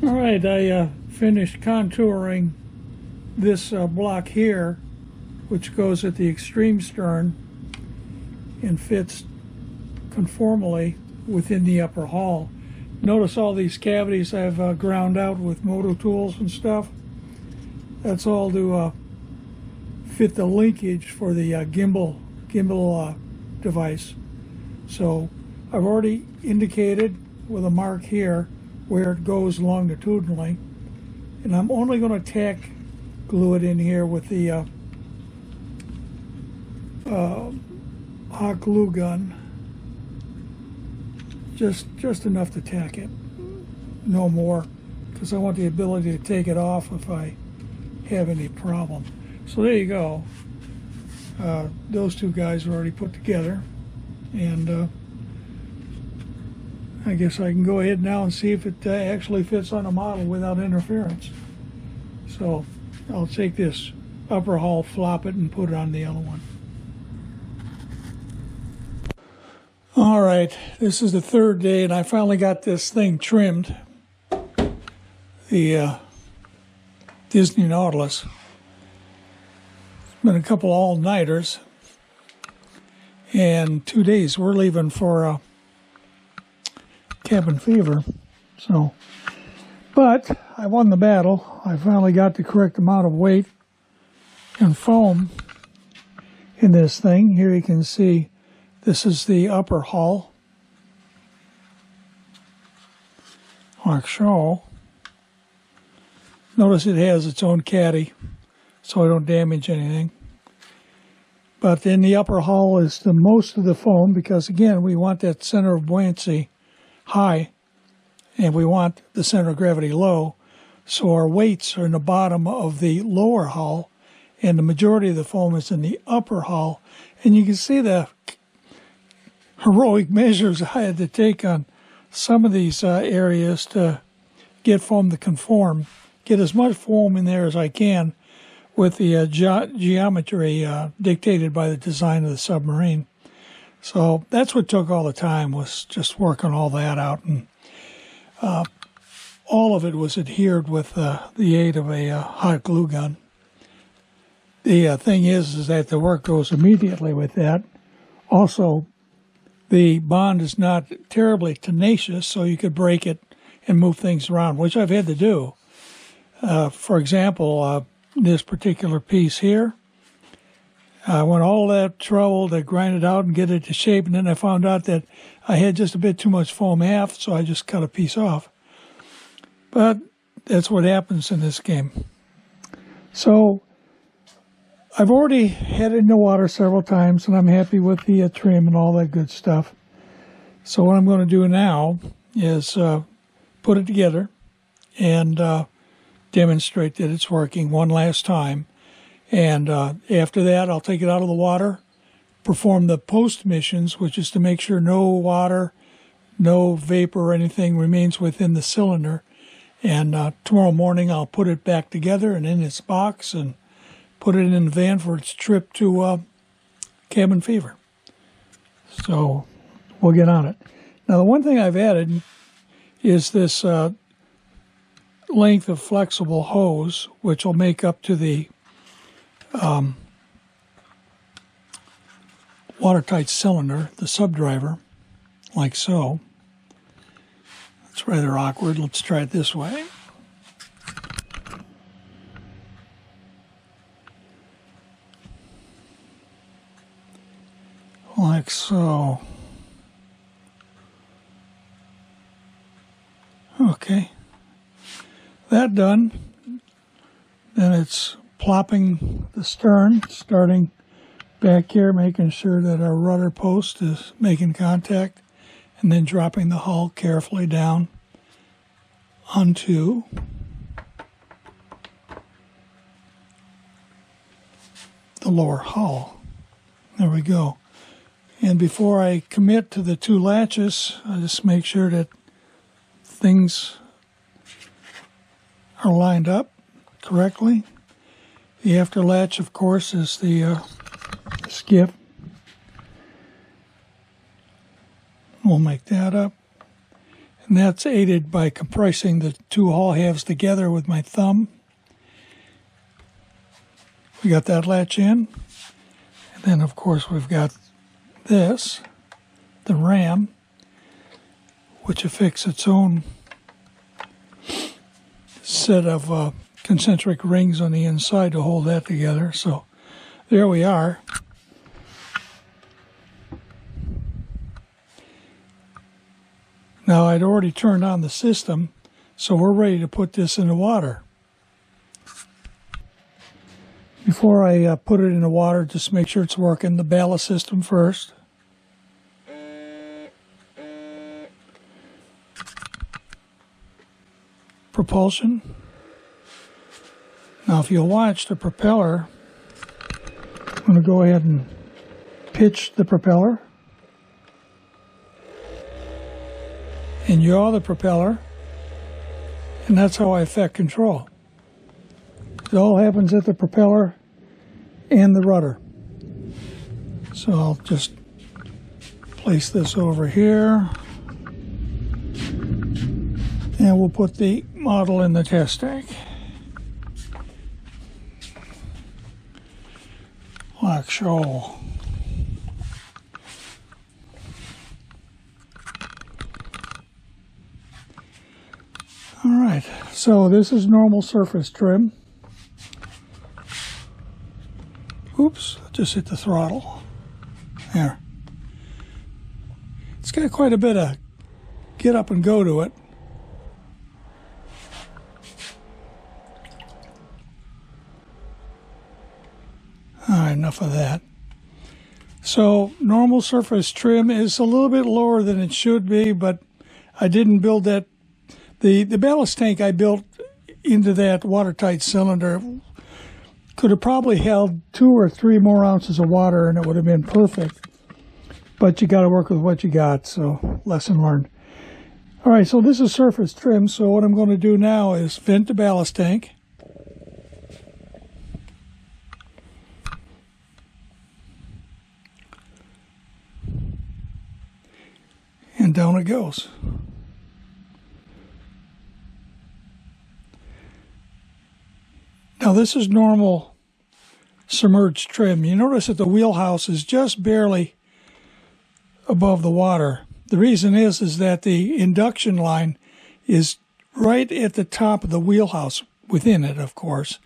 All right, I finished contouring this block here, which goes at the extreme stern and fits conformally within the upper hull. Notice all these cavities I've ground out with motor tools and stuff. That's all to fit the linkage for the gimbal device. So I've already indicated with a mark here where it goes longitudinally, and I'm only going to tack glue it in here with the hot glue gun, just enough to tack it, no more, because I want the ability to take it off if I have any problem. So there you go. Those two guys are already put together, and I guess I can go ahead now and see if it actually fits on the model without interference. So I'll take this upper hull, flop it, and put it on the other one. All right, this is the third day, and I finally got this thing trimmed. The Disney Nautilus. It's been a couple all-nighters, and 2 days. We're leaving for cabin fever. So, but I won the battle. I finally got the correct amount of weight and foam in this thing. Here you can see this is the upper hull, like so. Notice it has its own caddy, so I don't damage anything. But in the upper hull is the most of the foam, because again, we want that center of buoyancy high, and we want the center of gravity low. So our weights are in the bottom of the lower hull, and the majority of the foam is in the upper hull. And you can see the heroic measures I had to take on some of these areas to get foam to conform, get as much foam in there as I can with the geometry dictated by the design of the submarine. So that's what took all the time, was just working all that out, and all of it was adhered with the aid of a hot glue gun. The thing is that the work goes immediately with that. Also, the bond is not terribly tenacious, so you could break it and move things around, which I've had to do. For example, this particular piece here, I went all that trouble to grind it out and get it to shape, and then I found out that I had just a bit too much foam aft, so I just cut a piece off. But that's what happens in this game. So I've already had it in the water several times, and I'm happy with the trim and all that good stuff. So what I'm going to do now is put it together and demonstrate that it's working one last time. And after that, I'll take it out of the water, perform the post missions, which is to make sure no water, no vapor or anything remains within the cylinder. And tomorrow morning, I'll put it back together and in its box and put it in the van for its trip to cabin fever. So we'll get on it. Now, the one thing I've added is this length of flexible hose, which will make up to the watertight cylinder, the subdriver, like so. It's rather awkward. Let's try it this way. Like so. Okay. That done. Then it's plopping the stern, starting back here, making sure that our rudder post is making contact, and then dropping the hull carefully down onto the lower hull. There we go. And before I commit to the two latches, I just make sure that things are lined up correctly. The after latch, of course, is the skiff. We'll make that up. And that's aided by compressing the two hull halves together with my thumb. We got that latch in. And then, of course, we've got this, the ram, which affixes its own set of concentric rings on the inside to hold that together. So there we are. Now I'd already turned on the system, so we're ready to put this in the water. Before I put it in the water, just make sure it's working. The ballast system first. Propulsion. Now if you'll watch the propeller, I'm going to go ahead and pitch the propeller and yaw the propeller, and that's how I affect control. It all happens at the propeller and the rudder. So I'll just place this over here, and we'll put the model in the test tank. Like so. All right, so this is normal surface trim. Oops, just hit the throttle. There. It's got quite a bit of get up and go to it. All right, enough of that. So normal surface trim is a little bit lower than it should be, but I didn't build that. The ballast tank I built into that watertight cylinder could have probably held 2 or 3 more ounces of water and it would have been perfect. But you got to work with what you got, so lesson learned. All right, so this is surface trim, so what I'm going to do now is vent the ballast tank. And down it goes. Now this is normal submerged trim. You notice that the wheelhouse is just barely above the water. The reason is that the induction line is right at the top of the wheelhouse, within it, of course.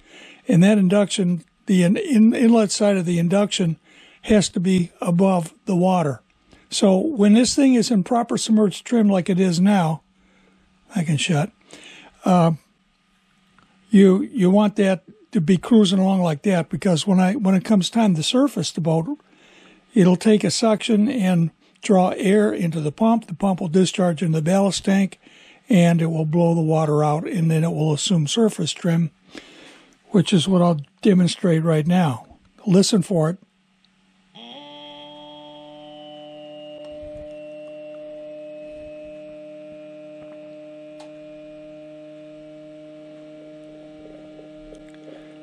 And that induction, the inlet side of the induction has to be above the water. So when this thing is in proper submerged trim like it is now, I can shut, you want that to be cruising along like that, because when it comes time to surface the boat, it'll take a suction and draw air into the pump. The pump will discharge into the ballast tank, and it will blow the water out, and then it will assume surface trim, which is what I'll demonstrate right now. Listen for it.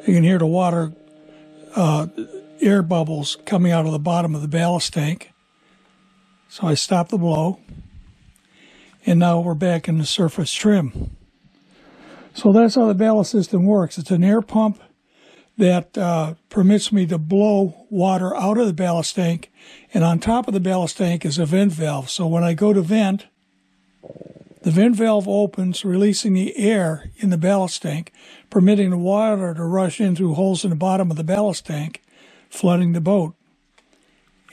You can hear the water, air bubbles coming out of the bottom of the ballast tank. So I stop the blow, and now we're back in the surface trim. So that's how the ballast system works. It's an air pump that permits me to blow water out of the ballast tank, and on top of the ballast tank is a vent valve. So when I go to vent, the vent valve opens, releasing the air in the ballast tank, permitting the water to rush in through holes in the bottom of the ballast tank, flooding the boat.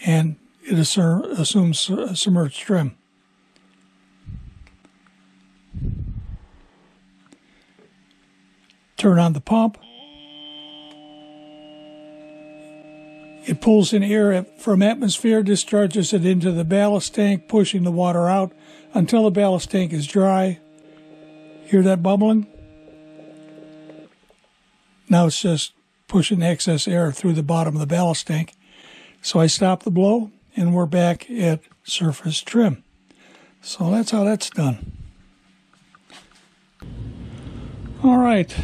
And it assumes submerged trim. Turn on the pump. It pulls in air from atmosphere, discharges it into the ballast tank, pushing the water out until the ballast tank is dry. Hear that bubbling? Now it's just pushing excess air through the bottom of the ballast tank. So I stop the blow, and we're back at surface trim. So that's how that's done. All right,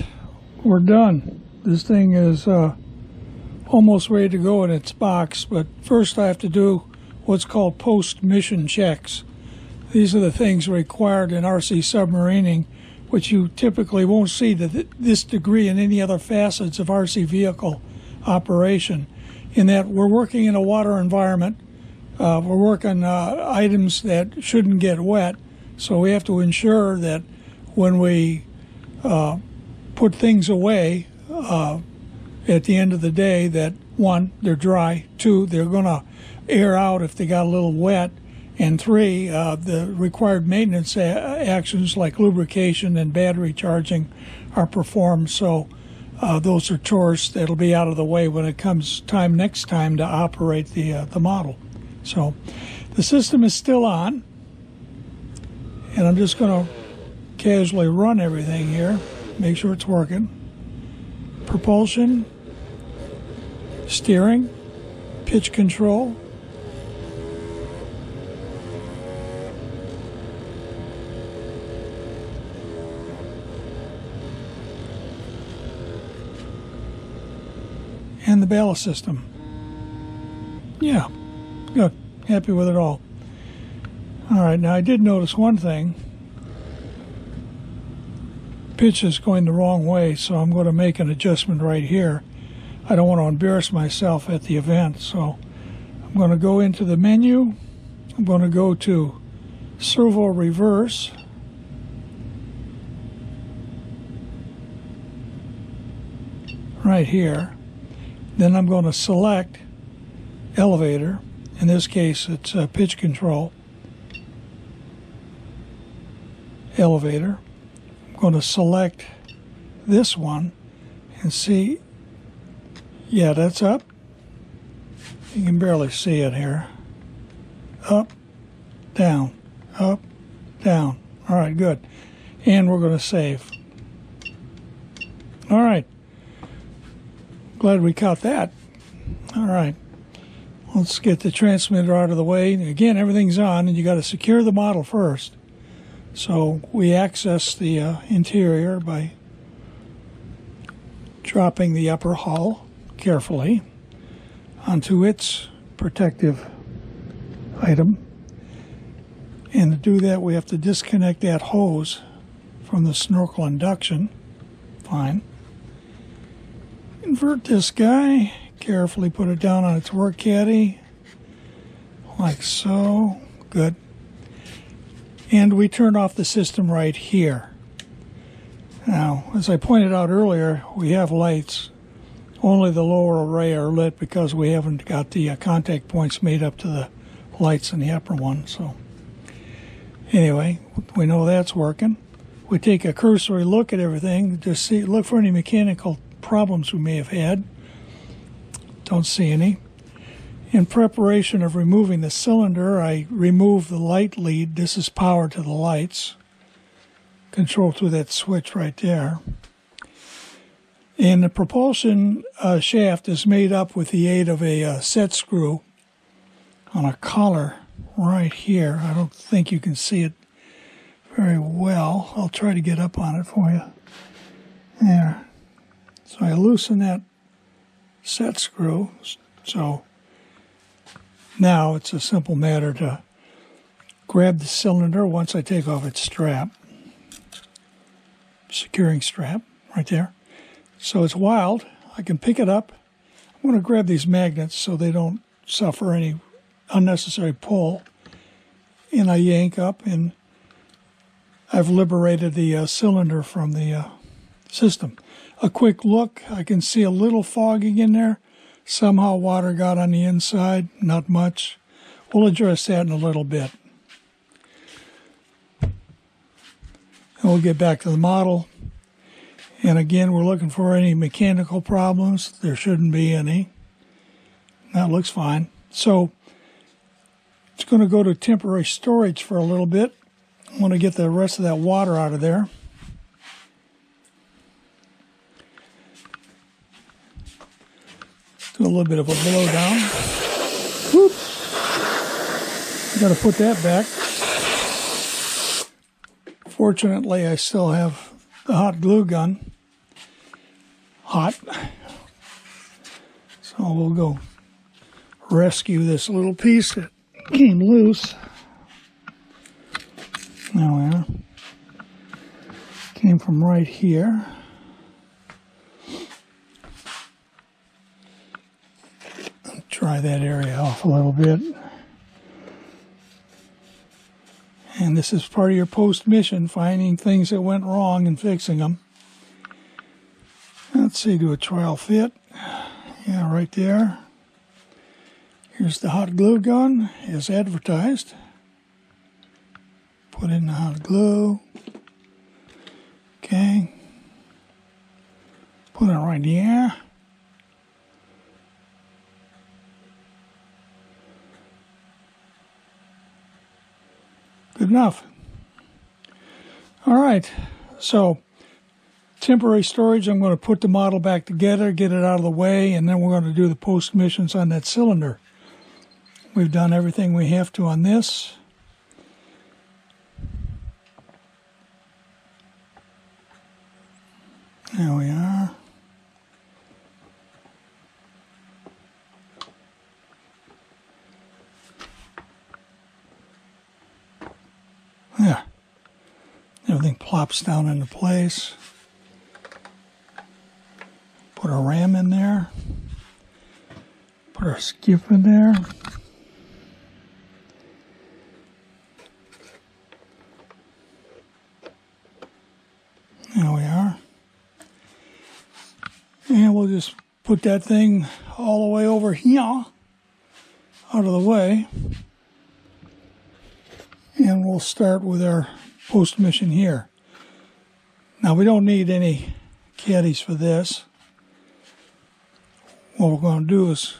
we're done. This thing is almost ready to go in its box, but first I have to do what's called post-mission checks. These are the things required in RC submarining, which you typically won't see to this degree in any other facets of RC vehicle operation, in that we're working in a water environment. We're working items that shouldn't get wet, so we have to ensure that when we put things away at the end of the day, that one, they're dry, two, they're going to air out if they got a little wet, and three, the required maintenance actions like lubrication and battery charging are performed. So those are chores that'll be out of the way when it comes next time to operate the model. So the system is still on, and I'm just going to casually run everything here, make sure it's working. Propulsion, steering, pitch control. And the ballast system. Yeah, good. Happy with it all. All right, now I did notice one thing. Pitch is going the wrong way, so I'm going to make an adjustment right here. I don't want to embarrass myself at the event, so I'm going to go into the menu. I'm going to go to servo reverse. Right here. Then I'm going to select elevator. In this case, it's pitch control. Elevator. I'm going to select this one and see. Yeah, that's up. You can barely see it here. Up, down, up, down. All right, good. And we're going to save. All right. Glad we caught that. All right. Let's get the transmitter out of the way. Again, everything's on, and you got to secure the model first. So we access the interior by dropping the upper hull carefully onto its protective item. And to do that, we have to disconnect that hose from the snorkel induction. Fine. Invert this guy. Carefully put it down on its work caddy. Like so. Good. And we turn off the system right here. Now, as I pointed out earlier, we have lights. Only the lower array are lit because we haven't got the contact points made up to the lights in the upper one. So anyway, we know that's working. We take a cursory look at everything to look for any mechanical problems we may have had. Don't see any. In preparation of removing the cylinder, I remove the light lead. This is power to the lights. Control through that switch right there. And the propulsion shaft is made up with the aid of a set screw on a collar right here. I don't think you can see it very well. I'll try to get up on it for you. There. So I loosen that set screw. So now it's a simple matter to grab the cylinder once I take off its strap. Securing strap right there. So it's wild. I can pick it up. I'm going to grab these magnets so they don't suffer any unnecessary pull. And I yank up, and I've liberated the cylinder from the system. A quick look, I can see a little fogging in there. Somehow water got on the inside, not much. We'll address that in a little bit. And we'll get back to the model. And again, we're looking for any mechanical problems. There shouldn't be any. That looks fine. So it's going to go to temporary storage for a little bit. I want to get the rest of that water out of there. Do a little bit of a blowdown. Whoop. Got to put that back. Fortunately, I still have the hot glue gun. Hot. So we'll go rescue this little piece that came loose. There we are. Came from right here. Dry that area off a little bit. And this is part of your post-mission, finding things that went wrong and fixing them. Let's see, do a trial fit. Yeah, right there. Here's the hot glue gun, as advertised. Put in the hot glue. Okay. Put it right here. Good enough. All right, so temporary storage, I'm going to put the model back together, get it out of the way, and then we're going to do the post missions on that cylinder. We've done everything we have to on this. There we are. Yeah, everything plops down into place. Put a ram in there. Put our skiff in there. There we are. And we'll just put that thing all the way over here, out of the way. And we'll start with our post mission here. Now we don't need any caddies for this. What we're going to do is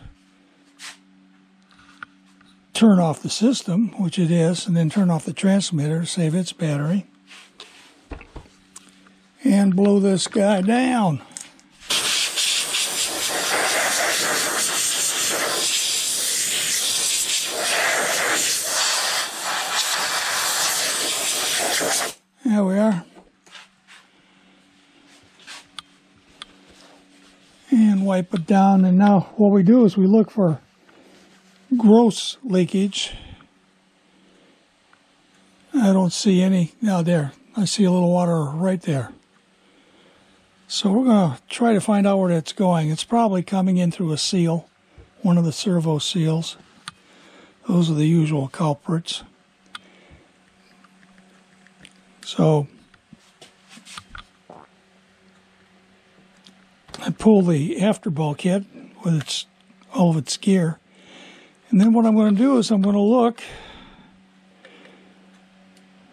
turn off the system, which it is, and then turn off the transmitter to save its battery. And blow this guy down. There we are. And wipe it down. And now what we do is we look for gross leakage. I don't see any. Now there, I see a little water right there. So we're going to try to find out where that's going. It's probably coming in through a seal, one of the servo seals. Those are the usual culprits. So I pull the after bulkhead with all of its gear. And then what I'm going to do is I'm going to look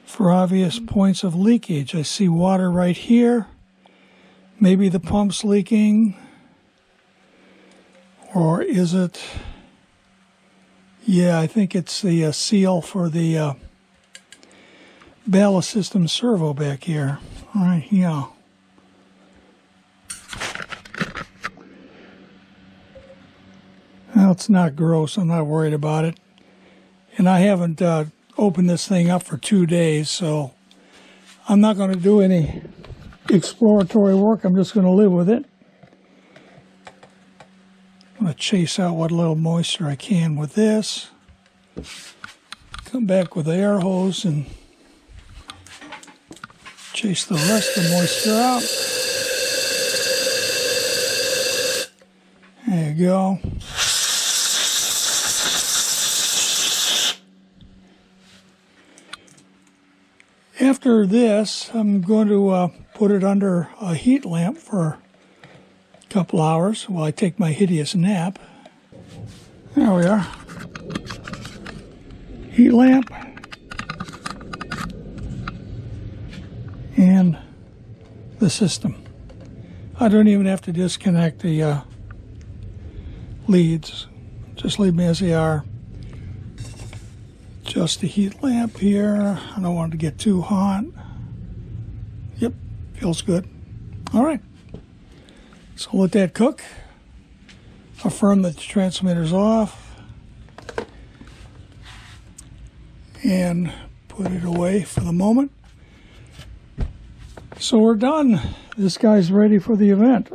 for obvious points of leakage. I see water right here. Maybe the pump's leaking. Or is it? Yeah, I think it's the seal for the ballast system servo back here. All right, yeah. Well, it's not gross. I'm not worried about it. And I haven't opened this thing up for 2 days, so I'm not going to do any exploratory work. I'm just going to live with it. I'm going to chase out what little moisture I can with this. Come back with the air hose and chase the rest of the moisture out. There you go. After this, I'm going to put it under a heat lamp for a couple hours while I take my hideous nap. There we are. Heat lamp. And the system. I don't even have to disconnect the leads. Just leave them as they are. Just the heat lamp here. I don't want it to get too hot. Yep, feels good. All right. So let that cook. Affirm that the transmitter's off. And put it away for the moment. So we're done. This guy's ready for the event.